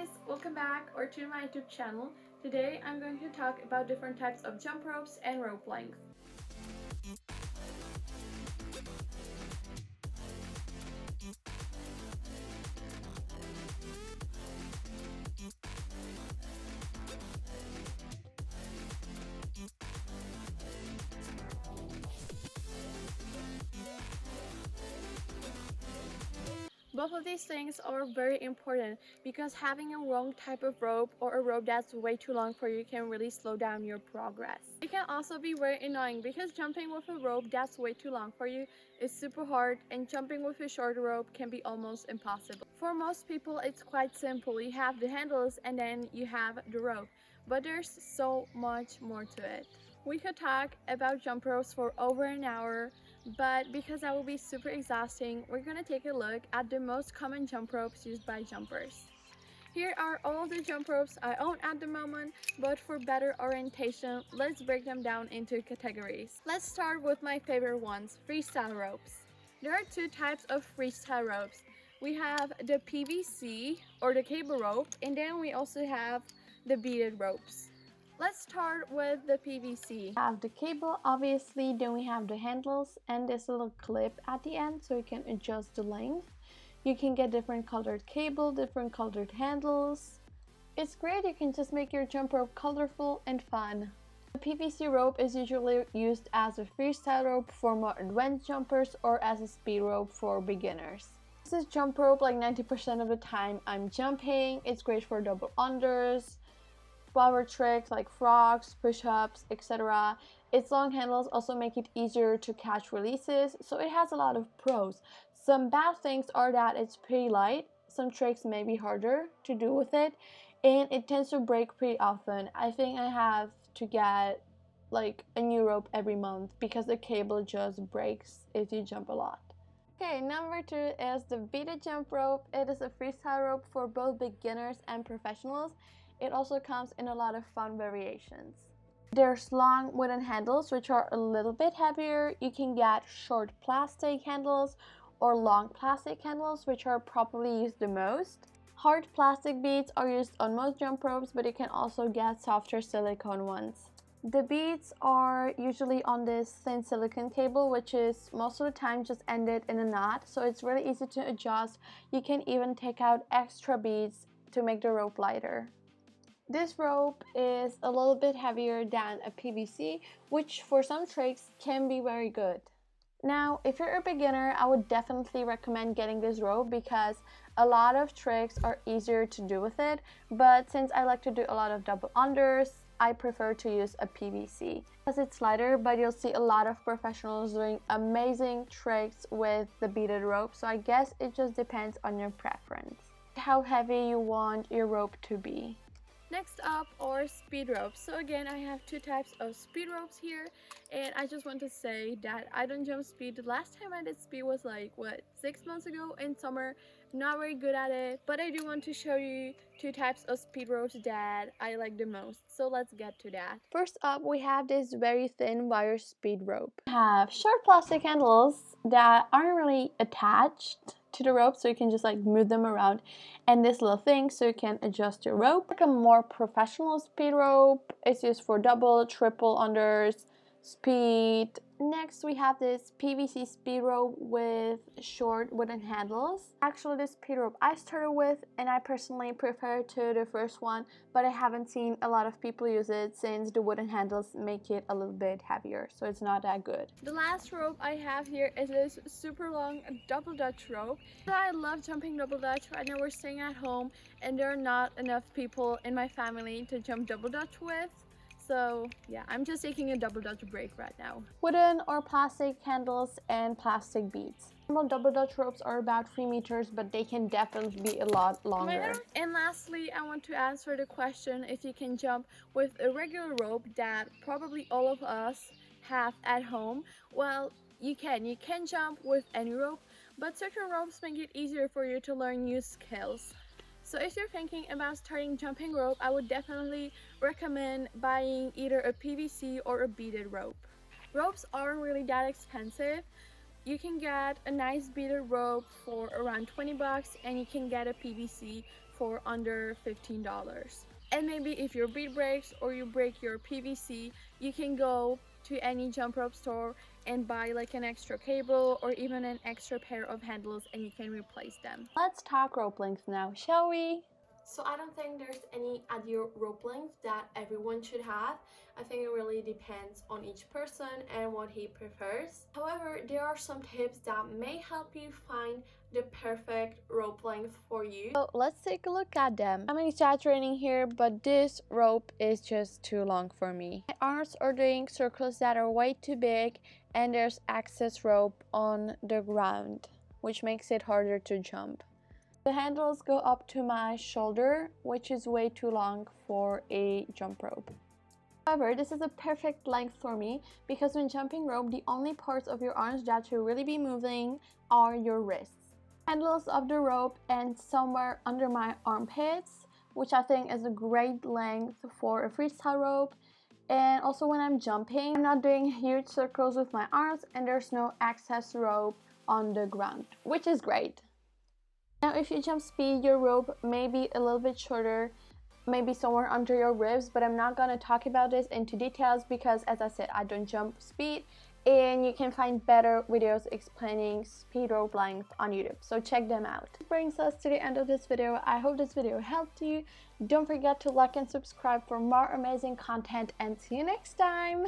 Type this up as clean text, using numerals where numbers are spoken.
guys, welcome back or to my YouTube channel. Today I'm going to talk about different types of jump ropes and rope length. Both of these things are very important because having a wrong type of rope or a rope that's way too long for you can really slow down your progress. It can also be very annoying because jumping with a rope that's way too long for you is super hard, and jumping with a shorter rope can be almost impossible. For most people it's quite simple. You have the handles and then you have the rope, but there's so much more to it. We could talk about jump ropes for over an hour, but because that will be super exhausting, we're gonna take a look at the most common jump ropes used by jumpers. Here are all the jump ropes I own at the moment, but for better orientation, let's break them down into categories. Let's start with my favorite ones, freestyle ropes. There are two types of freestyle ropes. We have the PVC or the cable rope, and then we also have the beaded ropes. Let's start with the PVC. We have the cable, obviously, then we have the handles and this little clip at the end so you can adjust the length. You can get different colored cable, different colored handles. It's great, you can just make your jump rope colorful and fun. The PVC rope is usually used as a freestyle rope for more advanced jumpers or as a speed rope for beginners. This is jump rope like 90% of the time I'm jumping. It's great for double unders, power tricks like frogs, push-ups, etc. Its long handles also make it easier to catch releases, so it has a lot of pros. Some bad things are that it's pretty light, some tricks may be harder to do with it, and it tends to break pretty often. I think I have to get like a new rope every month because the cable just breaks if you jump a lot. Okay, number 2 is the beaded jump rope. It is a freestyle rope for both beginners and professionals. It also comes in a lot of fun variations. There's long wooden handles which are a little bit heavier. You can get short plastic handles or long plastic handles which are probably used the most. Hard plastic beads are used on most jump ropes, but you can also get softer silicone ones. The beads are usually on this thin silicone cable, which is most of the time just ended in a knot, so it's really easy to adjust. You can even take out extra beads to make the rope lighter. This rope is a little bit heavier than a PVC, which for some tricks can be very good. Now, if you're a beginner, I would definitely recommend getting this rope because a lot of tricks are easier to do with it, but since I like to do a lot of double unders, I prefer to use a PVC. Because it's lighter, but you'll see a lot of professionals doing amazing tricks with the beaded rope, so I guess it just depends on your preference. How heavy you want your rope to be. Next up are speed ropes. So again, I have two types of speed ropes here, and I just want to say that I don't jump speed. The last time I did speed was like 6 months ago in summer. Not very good at it, but I do want to show you two types of speed ropes that I like the most. So let's get to that. First up, we have this very thin wire speed rope. We have short plastic handles that aren't really attached to the rope, so you can just like move them around, and this little thing so you can adjust your rope. Like a more professional speed rope, it's used for double, triple unders, speed. Next we have this PVC speed rope with short wooden handles. Actually, this speed rope I started with, and I personally prefer to the first one, but I haven't seen a lot of people use it since the wooden handles make it a little bit heavier, so it's not that good. The last rope I have here is this super long double dutch rope. I love jumping double dutch. Right now we're staying at home and there are not enough people in my family to jump double dutch with. So yeah, I'm just taking a double dutch break right now. Wooden or plastic handles and plastic beads. Normal double dutch ropes are about 3 meters, but they can definitely be a lot longer. And lastly, I want to answer the question if you can jump with a regular rope that probably all of us have at home. Well, you can jump with any rope, but certain ropes make it easier for you to learn new skills. So if you're thinking about starting jumping rope, I would definitely recommend buying either a PVC or a beaded rope. Ropes aren't really that expensive. You can get a nice beaded rope for around 20 bucks, and you can get a PVC for under $15. And maybe if your bead breaks or you break your PVC, you can go to any jump rope store and buy like an extra cable or even an extra pair of handles, and you can replace them. Let's talk rope length now, shall we? So I don't think there's any ideal rope length that everyone should have. I think it really depends on each person and what he prefers. However, there are some tips that may help you find the perfect rope length for you. So let's take a look at them. I'm exaggerating here, but this rope is just too long for me. My arms are doing circles that are way too big, and there's excess rope on the ground, which makes it harder to jump. The handles go up to my shoulder, which is way too long for a jump rope. However, this is a perfect length for me because when jumping rope, the only parts of your arms that should really be moving are your wrists. Handles of the rope end somewhere under my armpits, which I think is a great length for a freestyle rope. And also when I'm jumping, I'm not doing huge circles with my arms and there's no excess rope on the ground, which is great. Now if you jump speed, your rope may be a little bit shorter, maybe somewhere under your ribs, but I'm not going to talk about this into details because, as I said, I don't jump speed, and you can find better videos explaining speed rope length on YouTube, so check them out. This brings us to the end of this video. I hope this video helped you. Don't forget to like and subscribe for more amazing content, and see you next time.